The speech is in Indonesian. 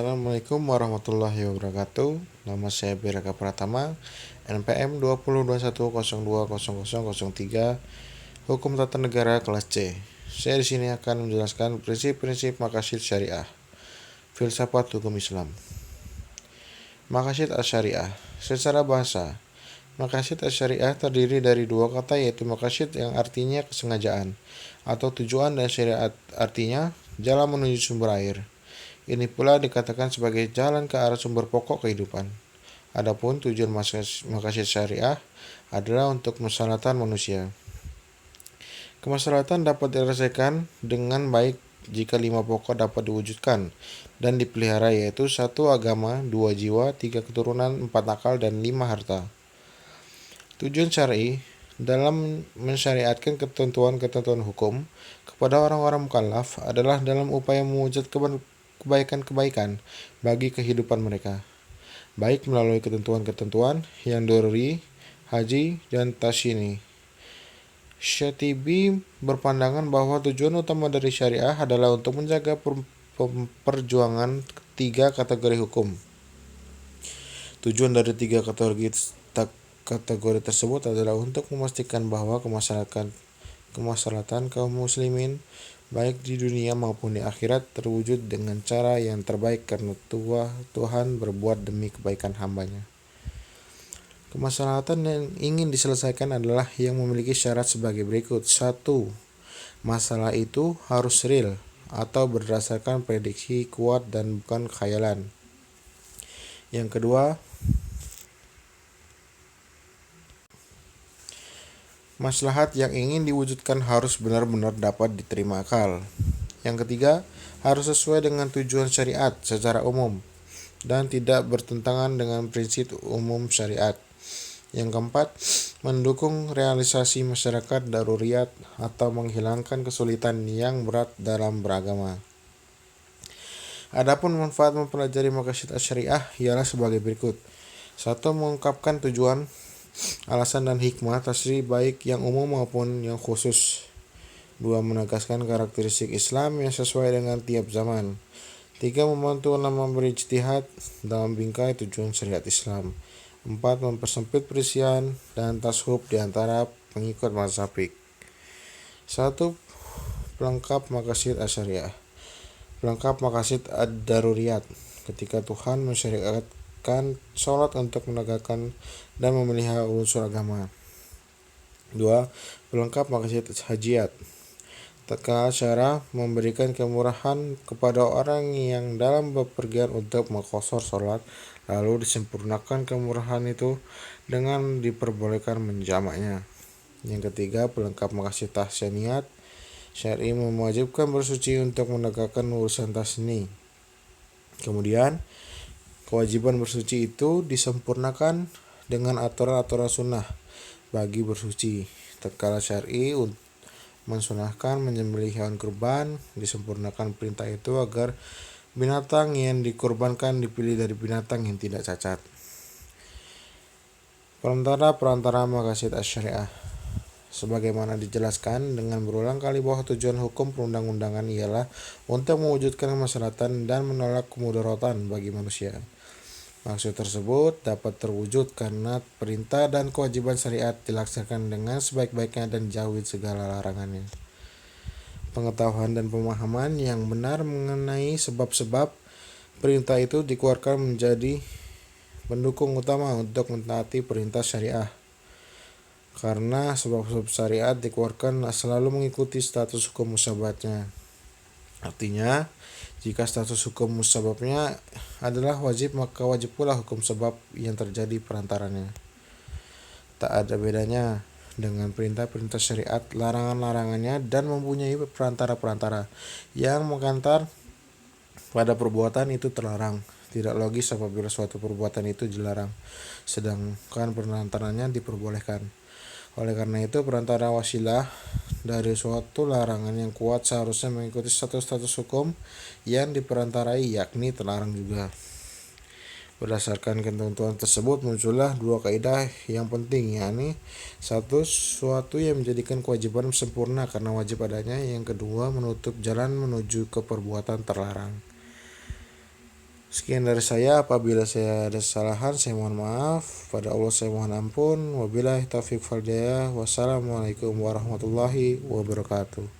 Assalamualaikum warahmatullahi wabarakatuh. Nama saya Biraka Pratama, NPM 2021020003, Hukum Tata Negara kelas C. Saya di sini akan menjelaskan prinsip-prinsip maqasid syariah, filsafat hukum Islam. Maqasid asy-syariah. Secara bahasa, maqasid asy-syariah terdiri dari dua kata, yaitu maqasid yang artinya kesengajaan atau tujuan, dan syariat artinya jalan menuju sumber air. Ini pula dikatakan sebagai jalan ke arah sumber pokok kehidupan. Adapun tujuan maqasid syariah adalah untuk kemaslahatan manusia. Kemaslahatan dapat dirasakan dengan baik jika 5 pokok dapat diwujudkan dan dipelihara, yaitu 1 agama, 2 jiwa, 3 keturunan, 4 akal, dan 5 harta. Tujuan syar'i dalam mensyariatkan ketentuan-ketentuan hukum kepada orang-orang mukallaf adalah dalam upaya mewujudkan kebaikan-kebaikan bagi kehidupan mereka, baik melalui ketentuan-ketentuan yang doruri, haji, dan tasyini. Syatibi berpandangan bahwa tujuan utama dari syariah adalah untuk menjaga perjuangan tiga kategori hukum. Tujuan dari tiga kategori tersebut adalah untuk memastikan bahwa kemaslahatan kaum muslimin baik di dunia maupun di akhirat terwujud dengan cara yang terbaik karena Tuhan berbuat demi kebaikan hambanya. Kemaslahatan yang ingin diselesaikan adalah yang memiliki syarat sebagai berikut. 1. Masalah itu harus real atau berdasarkan prediksi kuat dan bukan khayalan. Yang kedua, maslahat yang ingin diwujudkan harus benar-benar dapat diterima akal. Yang ketiga, harus sesuai dengan tujuan syariat secara umum dan tidak bertentangan dengan prinsip umum syariat. Yang keempat, mendukung realisasi masyarakat daruriyat atau menghilangkan kesulitan yang berat dalam beragama. Adapun manfaat mempelajari maqasid asy-syariah ialah sebagai berikut. 1. Mengungkapkan tujuan, alasan, dan hikmah tasyri' baik yang umum maupun yang khusus. 2. Menegaskan karakteristik Islam yang sesuai dengan tiap zaman. 3. Membantu ulama berijtihad dalam bingkai tujuan syariat Islam. 4. Mempersempit perselisihan dan tashub di antara pengikut mazhab fiqh. 1. Pelengkap maqasid asy-syariah. Pelengkap maqasid ad-daruriyat. Ketika Tuhan mensyariatkan sholat untuk menegakkan dan memelihara unsur agama. 2. Pelengkap maqasid hajiyat. Tatkala syara memberikan kemurahan kepada orang yang dalam bepergian untuk mengqashar sholat, lalu disempurnakan kemurahan itu dengan diperbolehkan menjamaknya. Yang ketiga, pelengkap maqasid tahsiniyat. Syar'i mewajibkan bersuci untuk menegakkan urusan tasni. Kemudian, kewajiban bersuci itu disempurnakan dengan aturan-aturan sunnah bagi bersuci. Tatkala syar'i mensunahkan menyembelih hewan kurban, disempurnakan perintah itu agar binatang yang dikurbankan dipilih dari binatang yang tidak cacat. Perantara maqasid asy-syariah. Sebagaimana dijelaskan dengan berulang kali bahwa tujuan hukum perundang-undangan ialah untuk mewujudkan kemaslahatan dan menolak kemudaratan bagi manusia. Maksud tersebut dapat terwujud karena perintah dan kewajiban syariat dilaksanakan dengan sebaik-baiknya dan jauhi segala larangannya. Pengetahuan dan pemahaman yang benar mengenai sebab-sebab perintah itu dikeluarkan menjadi pendukung utama untuk mentaati perintah syariah. Karena sebab-sebab syariat dikeluarkan selalu mengikuti status hukum musabbatnya. Artinya, jika status hukum musababnya adalah wajib, maka wajib pula hukum sebab yang terjadi perantaranya. Tak ada bedanya dengan perintah-perintah syariat, larangan-larangannya, dan mempunyai perantara-perantara yang mengantar pada perbuatan itu terlarang. Tidak logis apabila suatu perbuatan itu dilarang, sedangkan perantaranya diperbolehkan. Oleh karena itu, perantara wasilah dari suatu larangan yang kuat seharusnya mengikuti status-status hukum yang diperantarai, yakni terlarang juga. Berdasarkan ketentuan tersebut muncullah dua kaidah yang penting, yakni 1. Suatu yang menjadikan kewajiban sempurna karena wajib adanya. Yang kedua, menutup jalan menuju ke perbuatan terlarang. Sekian dari saya, apabila saya ada kesalahan saya mohon maaf. Pada Allah saya mohon ampun. Wabillahi taufiq wal hidayah. Wassalamualaikum warahmatullahi wabarakatuh.